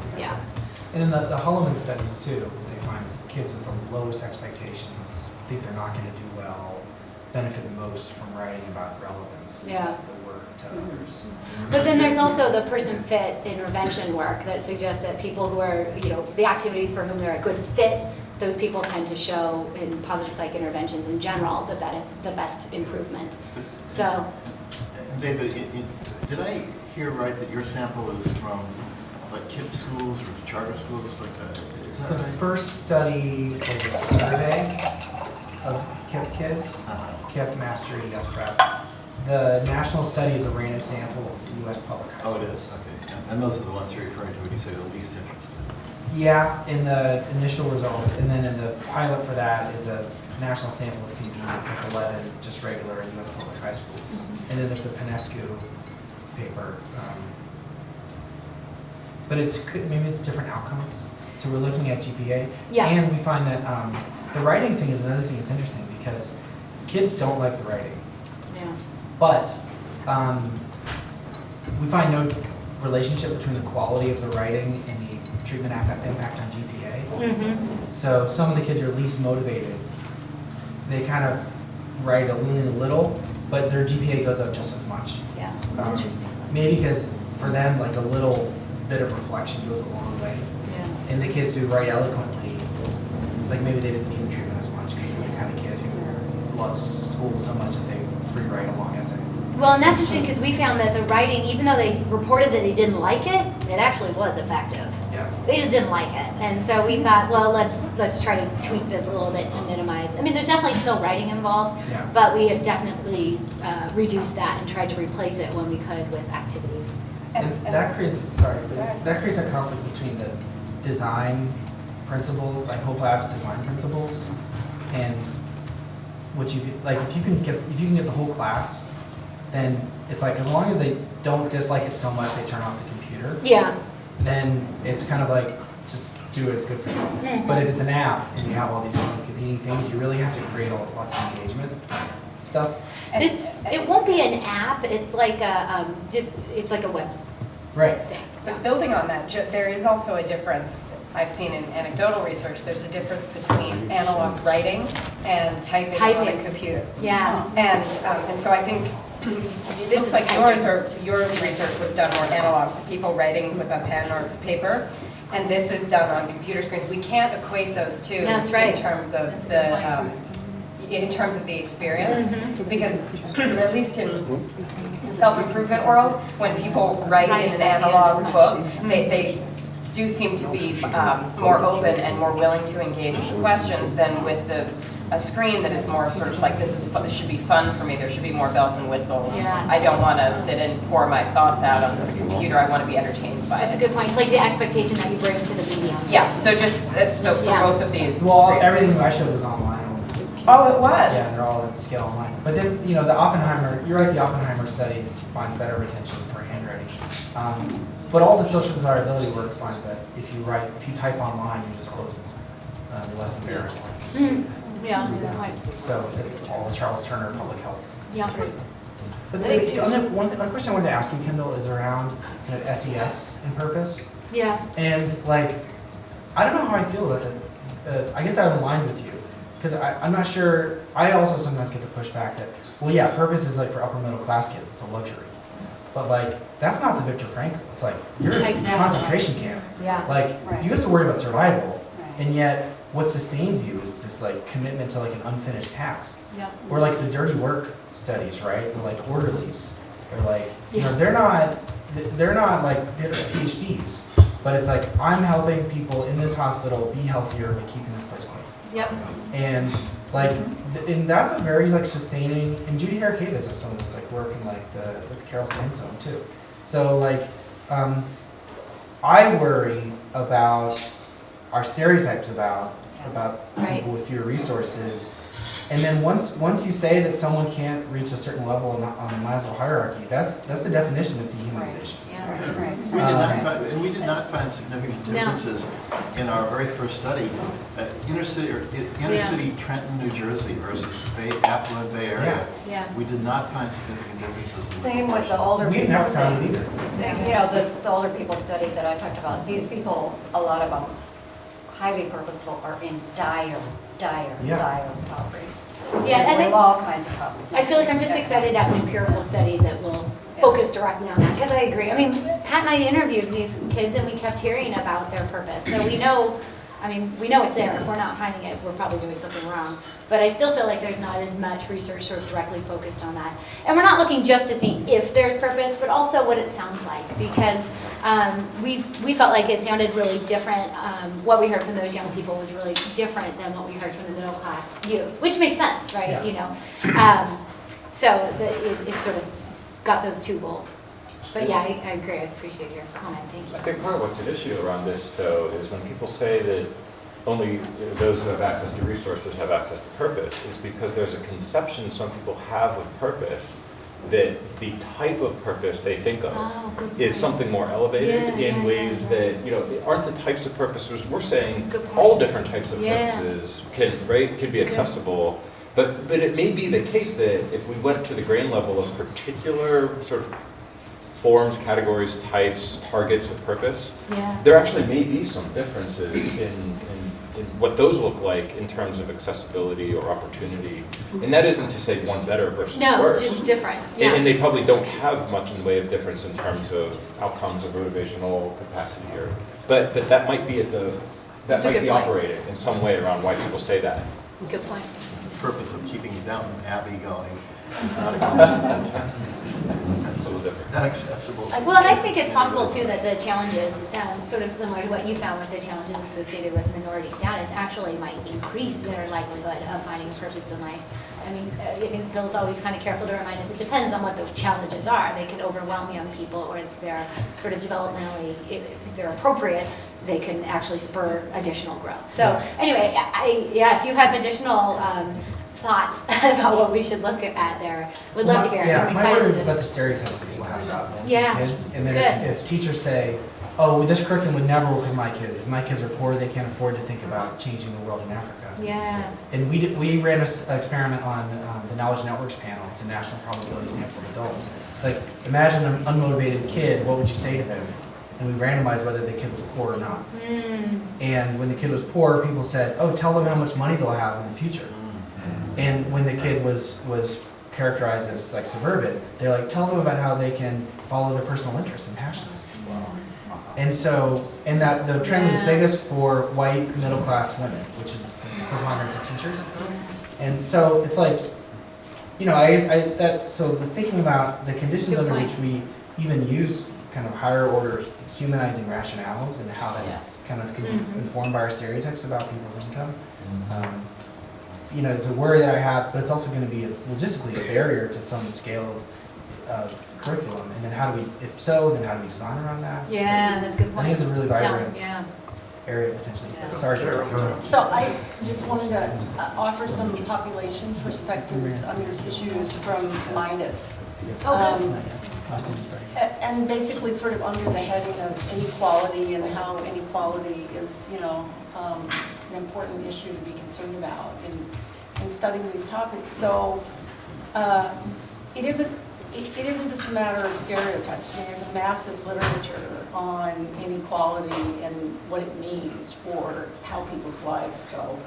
And in the Holloman studies too, they find kids with the lowest expectations think they're not going to do well, benefit most from writing about relevance of the work to others.
But then there's also the person fit intervention work that suggests that people who are, the activities for whom they're a good fit, those people tend to show in positive psych interventions in general the best improvement. So,
David, did I hear right that your sample is from like KIPP schools or charter schools like that? Is that
The
right?
first study was a survey of KIPP kids, KIPP Mastery, yes prep. The national study is a random sample of U.S. public high
Oh,
schools.
it is, okay. And those are the ones you're referring to when you say the least interested.
Yeah, in the initial results, and then in the pilot for that is a national sample of convenience, like 11 just regular U.S. public high schools. And then there's a Penescu paper. But maybe it's different outcomes. So we're looking at GPA.
Yeah.
And we find that the writing thing is another thing that's interesting because kids don't like the writing.
Yeah.
But we find no relationship between the quality of the writing and the treatment impact on GPA.
Mm-hmm.
So some of the kids are least motivated. They kind of write a little, but their GPA goes up just as much.
Yeah.
Interesting. Maybe because for them, like a little bit of reflection goes a long way.
Yeah.
And the kids who write eloquently, it's like maybe they didn't need the treatment as much because they're the kind of kid who loves school so much that they free write a long essay.
Well, and that's interesting because we found that the writing, even though they reported that they didn't like it, it actually was effective.
Yeah.
They just didn't like it, and so we thought, well, let's try to tweak this a little bit to minimize. I mean, there's definitely still writing involved,
Yeah.
but we have definitely reduced that and tried to replace it when we could with activities.
And that creates, that creates a conflict between the design principle, like Hope Labs design principles, and what you like. If you can get the whole class, then it's like as long as they don't dislike it so much they turn off the computer.
Yeah.
Then it's kind of like just do it. It's good for you.
Mm-hmm.
But if it's an app and you have all these competing things, you really have to create lots of engagement stuff.
It won't be an app. It's like a it's like a web
Right.
thing.
But building on that, there is also a difference, I've seen in anecdotal research, there's a difference between analog writing and typing on a computer.
Yeah.
And so I think it looks like your research was done more analog, people writing with a pen or paper, and this is done on computer screens. We can't equate those two
That's right.
in terms of the experience,
Mm-hmm.
because at least in the self-improvement world, when people write in an analog book, they do seem to be more open and more willing to engage with questions than with a screen that is more sort of like, this should be fun for me, there should be more bells and whistles.
Yeah.
I don't want to sit and pour my thoughts out onto the computer, I want to be entertained by
That's a
it.
good point. It's like the expectation that you bring to the medium.
Yeah, so for
Yeah.
both of these.
Well, everything I showed was online.
Oh, it was?
Yeah, they're all at scale online. But then, the Oppenheimer, you're right, the Oppenheimer study finds better retention for handwriting. But all the social desirability work finds that if you type online, you disclose more. You're less embarrassed.
Yeah. Right.
So it's all Charles Turner public health.
Yeah.
But one question I wanted to ask you, Kendall, is around kind of SES and purpose.
Yeah.
And I don't know how I feel about that. I guess I'm aligned with you. Because I'm not sure, I also sometimes get the pushback that, well, yeah, purpose is for upper middle class kids, it's a luxury. But that's not the Viktor Frankl. It's you're in a concentration camp.
Yeah.
You have to worry about survival, and yet what sustains you is this commitment to an unfinished task.
Yeah.
Or the dirty work studies, right? Or orderlies. Or
Yeah.
they're not they're PhDs, but it's I'm helping people in this hospital be healthier and keeping this place clean.
Yep.
And and that's a very sustaining. And Judy Harricavas does some of this work in with Carol Sandstone too. So I worry about our stereotypes about
Right.
people with fewer resources. And then once you say that someone can't reach a certain level on the Maslow hierarchy, that's the definition of dehumanization.
Yeah.
We did not find significant differences in our very first study. Inner city Trenton, New Jersey versus affluent Bay Area.
Yeah.
We did not find significant differences.
Same with the older
We've
people
never found
thing.
it either.
The older people study that I talked about, these people, a lot of them, highly purposeful, are in dire poverty.
Yeah, and
With all kinds of problems.
I feel like I'm just excited to have an empirical study that will focus directly on that, because I agree. I mean, Pat and I interviewed these kids and we kept hearing about their purpose. So we know it's there. If we're not finding it, we're probably doing something wrong. But I still feel like there's not as much research sort of directly focused on that. And we're not looking just to see if there's purpose, but also what it sounds like. Because we felt like it sounded really different. What we heard from those young people was really different than what we heard from the middle class youth, which makes sense, right?
Yeah.
You know, so it sort of got those two goals. But yeah, I agree. I appreciate your comment. Thank you.
I think part of what's an issue around this, though, is when people say that only those who have access to resources have access to purpose, is because there's a conception some people have of purpose that the type of purpose they think of is something more elevated in ways that, you know, aren't the types of purposes we're saying all different types of purposes can be accessible. But it may be the case that if we went to the grain level of particular sort of forms, categories, types, targets of purpose, there actually may be some differences in what those look like in terms of accessibility or opportunity. And that isn't to say one better versus worse.
No, just different.
And they probably don't have much in the way of difference in terms of outcomes or motivational capacity here. But that might be operating in some way around why people say that.
Good point.
The purpose of keeping Downton Abbey going is not accessible.
That's a little different.
Not accessible.
Well, and I think it's possible too that the challenges, sort of similar to what you found with the challenges associated with minority status, actually might increase their likelihood of finding a purpose in life. I mean, I think Bill's always kind of careful to remind us it depends on what those challenges are. They can overwhelm young people, or if they're sort of developmentally, if they're appropriate, they can actually spur additional growth. So anyway, if you have additional thoughts about what we should look at there, would love to hear.
Yeah,
I'm
my
excited
worry is
to.
about the stereotypes that people have about kids. And then
Good.
if teachers say, oh, this curriculum would never work with my kids. If my kids are poor, they can't afford to think about changing the world in Africa.
Yeah.
And we ran an experiment on the Knowledge Networks panel. It's a national probability sample of adults. It's like, imagine an unmotivated kid, what would you say to them? And we randomized whether the kid was poor or not. And when the kid was poor, people said, oh, tell them how much money they'll have in the future. And when the kid was characterized as like suburban, they're like, tell them about how they can follow their personal interests and passions. And so, and that the trend was biggest for white middle class women, which is the preponderance of teachers. And so it's like, you know, so the thinking about the conditions under which we even use kind of higher order humanizing rationales and how that kind of can be informed by our stereotypes about people's income. You know, it's a worry that I have, but it's also going to be logistically a barrier to some scale of curriculum. And then how do we, if so, then how do we design around that?
Yeah, that's a good point.
I think it's a really vibrant area potentially. Sorry, Carol.
So I just wanted to offer some population perspectives on these issues from Midas. And basically sort of under the heading of inequality and how inequality is, you know, an important issue to be concerned about in studying these topics. So it isn't just a matter of stereotypes. I mean, there's a massive literature on inequality and what it means for how people's lives go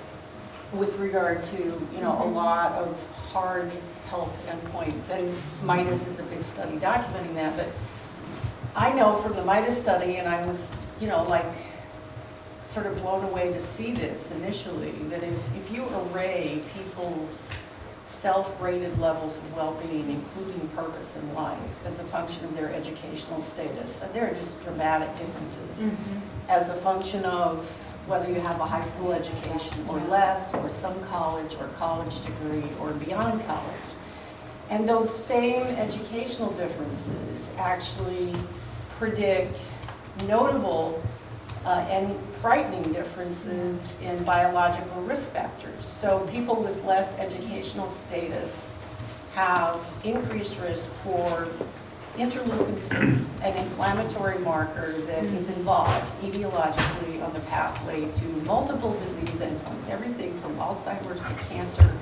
with regard to, you know, a lot of hard health endpoints. And Midas is a big study documenting that. But I know from the Midas study, and I was, you know, like sort of blown away to see this initially, that if you array people's self-rated levels of well-being, including purpose in life, as a function of their educational status, there are just dramatic differences as a function of whether you have a high school education or less, or some college or college degree or beyond college. And those same educational differences actually predict notable and frightening differences in biological risk factors. So people with less educational status have increased risk for interleukin-6, an inflammatory marker that is involved etiologically on the pathway to multiple disease endpoints, everything from Alzheimer's to cancer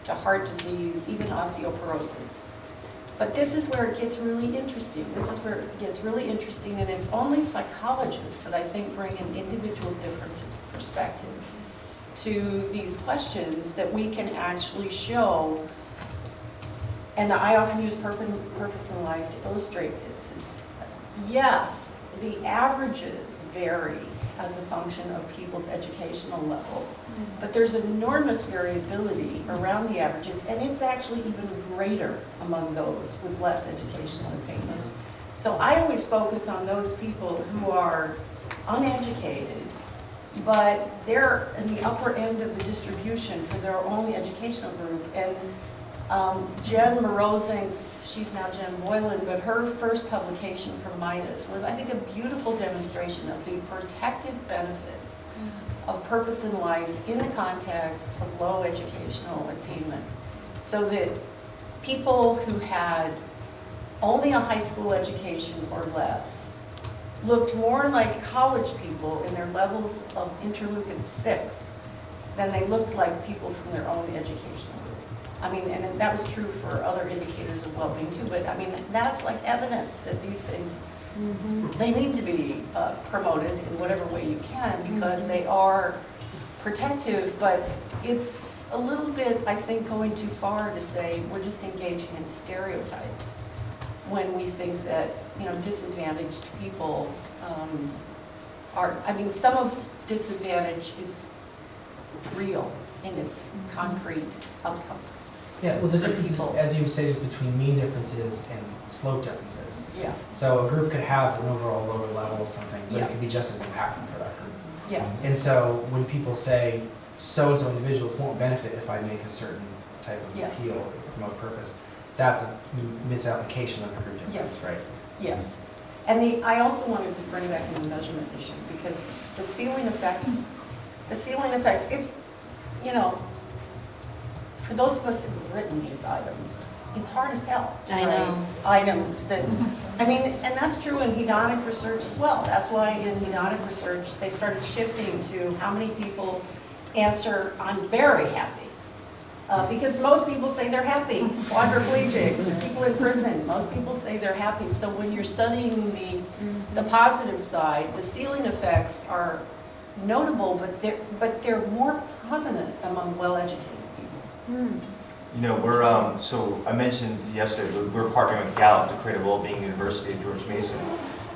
to heart disease, even osteoporosis. But this is where it gets really interesting. This is where it gets really interesting, and it's only psychologists that I think bring an individual differences perspective to these questions that we can actually show. And I often use purpose in life to illustrate this. Is yes, the averages vary as a function of people's educational level, but there's enormous variability around the averages, and it's actually even greater among those with less educational attainment So I always focus on those people who are uneducated, but they're in the upper end of the distribution for their own educational group. And Jen Morozink's, she's now Jen Boylan, but her first publication from Midas was, I think, a beautiful demonstration of the protective benefits of purpose in life in the context of low educational attainment. So that people who had only a high school education or less looked more like college people in their levels of interleukin-6 than they looked like people from their own educational group. I mean, and that was true for other indicators of well-being too, but I mean, that's like evidence that these things, they need to be promoted in whatever way you can, because they are protective, but it's a little bit, I think, going too far to say we're just engaging in stereotypes when we think that, you know, disadvantaged people are, I mean, some of disadvantage is real in its concrete outcomes.
Yeah, well, the difference,
people.
as you say, is between mean differences and slope differences.
Yeah,
So a group could have an overall lower level of something, but
Yeah.
it could be just as impactful for that group.
yeah.
And so when people say so-and-so individuals won't benefit if I make a certain type of
Yeah.
appeal or promote purpose, that's a misapplication of the group difference,
Yes.
right?
Yes. And I also wanted to bring back in the measurement issue, because the ceiling effects, it's, you know, for those of us who've written these items, it's hard to tell.
I
right?
know.
Items that, I mean, and that's true in hedonic research as well. That's why in hedonic research, they started shifting to how many people answer, I'm very happy. Because most people say they're happy. Quadriplegics, people in prison, most people say they're happy. So when you're studying the positive side, the ceiling effects are notable, but they're more prominent among well-educated people.
You know, we're, so I mentioned yesterday, we're partnering with Gallup to create a well-being university at George Mason.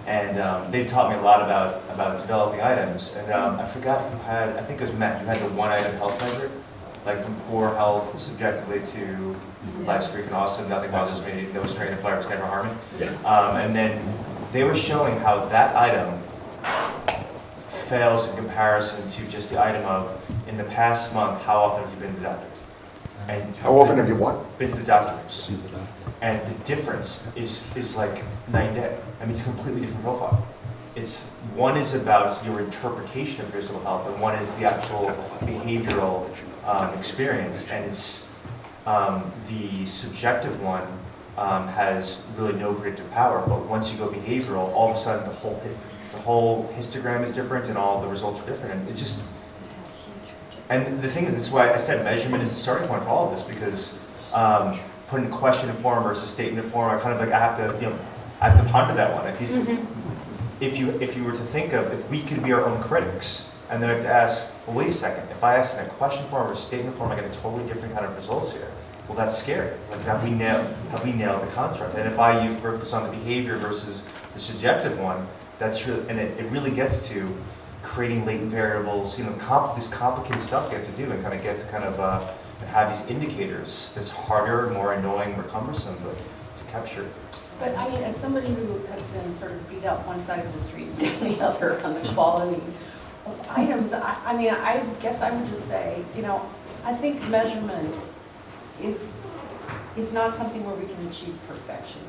And they've taught me a lot about developing items. And I forgot who had, I think it was Matt, you had the one-item health measure, like from poor health subjectively to life's freaking awesome, nothing bothers me, no strain of virus never harm me. And then they were showing how that item fails in comparison to just the item of, in the past month, how often have you been to the doctor? And
How often have you what?
been to the doctors? And the difference is like night and day. I mean, it's a completely different profile. It's, one is about your interpretation of physical health, and one is the actual behavioral experience. And it's the subjective one has really no predictive power, but once you go behavioral, all of a sudden the whole histogram is different and all the results are different. And it's just, and the thing is, this is why I said measurement is the starting point for all of this, because putting question in form versus statement in form, I kind of like, I have to ponder that one. If you were to think of, if we could be our own critics, and then I have to ask, well, wait a second, if I ask in a question form or statement form, I get a totally different kind of results here. Well, that's scary. Like, have we nailed the construct? And if I focus on the behavior versus the subjective one, that's really, and it really gets to creating latent variables, you know, this complicated stuff you have to do, and kind of get to kind of have these indicators that's harder, more annoying, more cumbersome, but to capture.
But I mean, as somebody who has been sort of beat up one side of the street and the other on the quality of items, I mean, I guess I would just say, you know, I think measurement is not something where we can achieve perfection.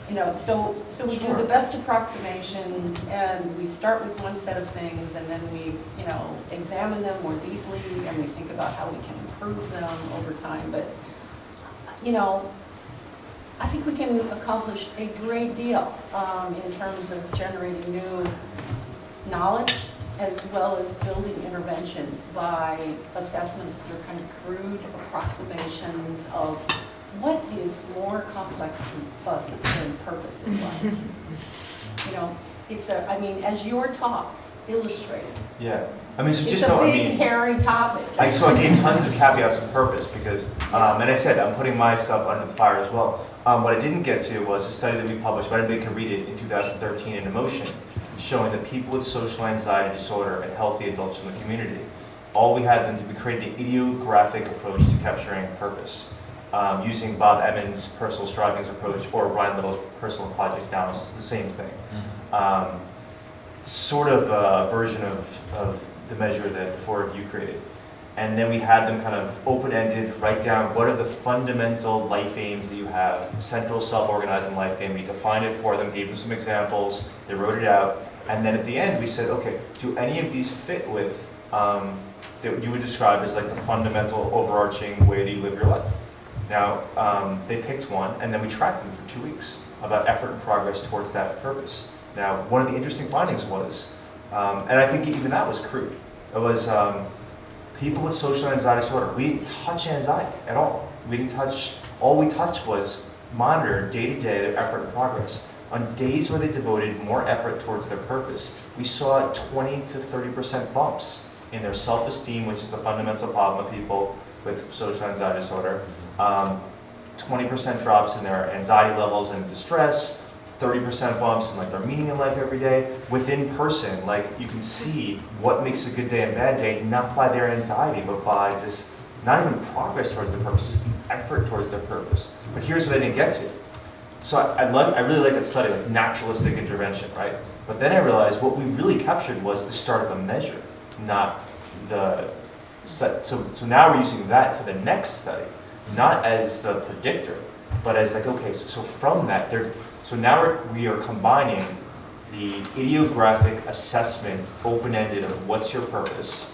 You know, so we do the best approximations, and we start with one set of things, and then we, you know, examine them more deeply, and we think about how we can improve them over time. But, you know, I think we can accomplish a great deal in terms of generating new knowledge, as well as building interventions by assessments that are kind of crude approximations of what is more complex and fuzzy than purpose in life. You know, it's a, I mean, as your talk illustrated.
Yeah, I mean, so
It's
just know,
a
I
big,
mean,
hairy topic.
so I gave tons of caveats on purpose because, and I said I'm putting my stuff under the fire as well. What I didn't get to was a study that we published, but anybody can read it in 2013 in Emotion, showing that people with social anxiety disorder and healthy adults in the community, all we had them to be creating an ideographic approach to capturing purpose. using Bob Emmons' personal strivings approach or Brian Little's personal project analysis, the same thing. Sort of a version of the measure that the four of you created. And then we had them kind of open-ended, write down what are the fundamental life aims that you have, central self-organizing life aim. We defined it for them, gave them some examples, they wrote it out, and then at the end we said, okay, do any of these fit with that you would describe as like the fundamental overarching way that you live your life? Now, they picked one, and then we tracked them for 2 weeks about effort and progress towards that purpose. Now, one of the interesting findings was, and I think even that was crude, it was people with social anxiety disorder, we didn't touch anxiety at all. We didn't touch, all we touched was monitor day-to-day their effort and progress. On days where they devoted more effort towards their purpose, we saw 20 to 30% bumps in their self-esteem, which is the fundamental problem of people with social anxiety disorder, 20% drops in their anxiety levels and distress, 30% bumps in like their meaning in life every day. Within person, like you can see what makes a good day and bad day, not by their anxiety, but by just not even progress towards their purpose, just the effort towards their purpose. But here's what I didn't get to. So I really like that study, like naturalistic intervention, right? But then I realized what we really captured was the start of a measure, not the set. So now we're using that for the next study, not as the predictor, but as like, okay, so from that, so now we are combining the idiographic assessment, open-ended of what's your purpose,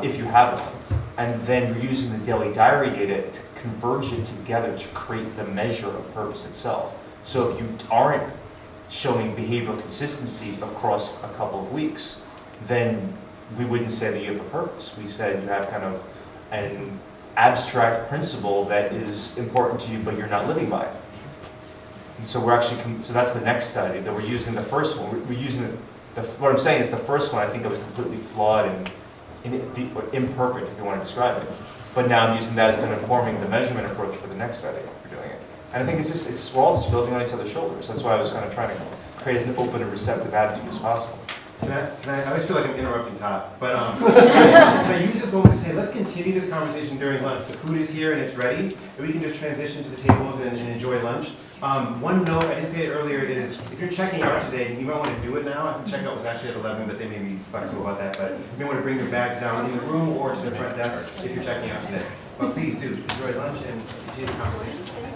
if you have one, and then we're using the daily diary data to converge it together to create the measure of purpose itself. So if you aren't showing behavioral consistency across a couple of weeks, then we wouldn't say that you have a purpose. We said you have kind of an abstract principle that is important to you, but you're not living by it. And so we're actually, so that's the next study that we're using. The first one, we're using what I'm saying is the first one I think it was completely flawed and imperfect, if you want to describe it. But now I'm using that as kind of informing the measurement approach for the next study we're doing it. And I think we're all just building on each other's shoulders. That's why I was kind of trying to create as an open and receptive attitude as possible.
I always feel like I'm interrupting Todd, but can I use this moment to say, let's continue this conversation during lunch. The food is here and it's ready, and we can just transition to the tables and enjoy lunch. One note, I didn't say it earlier, is if you're checking out today, you might want to do it now. I think checkout was actually at 11, but they may be flexible about that. But you may want to bring your bags down in the room or to the front desk if you're checking out today. But please do enjoy lunch and continue the conversation.